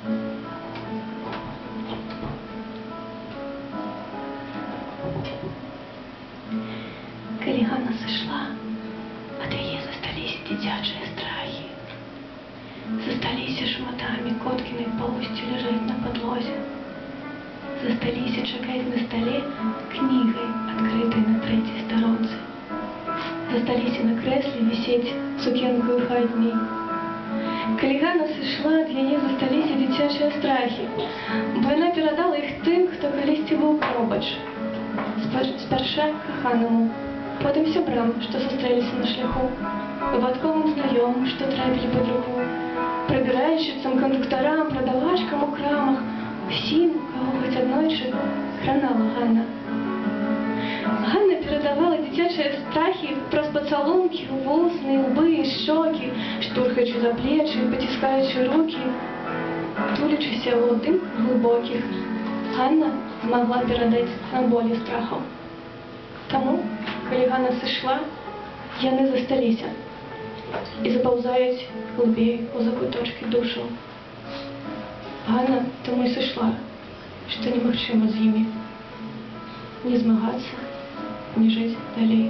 Калі Ганна сышла, ад яе засталіся дзіцячыя страхі. Засталіся шматамі коткінай поўсці ляжаць на падлозе. Засталіся чакаць на стале кнігай, адкрытай на 3-й старонцы. Засталіся на крэсле вісець сукенкаю хатняй. Калі Ганна сышла, ад яе засталіся дзіцячыя страхі, бо яна перадала іх тым, хто калісьці быў побач. Спярша каханаму, потым сябрам, што сустрэліся на шляху, выпадковым знаёмым, што трапілі пад руку, прыбіральшчыцам, кандуктарам, прадавачкам у крамах, усім, каго хоць аднойчы кранала Ганна. Ганна перадавала дзіцячыя страхі праз пацалункі, вусны, лбы, шчокі, штурхаючы за плечы, паціскаючы рукі. Тулячыся ў абдымках глыбокіх, Ганна змагла перадаць на болі страхаў. Таму, калі Ганна сышла, яны засталіся і запаўзаюць глыбей у закуточкі душу. Ганна таму і сышла, што немагчыма з імі не змагацца, не жыць далей.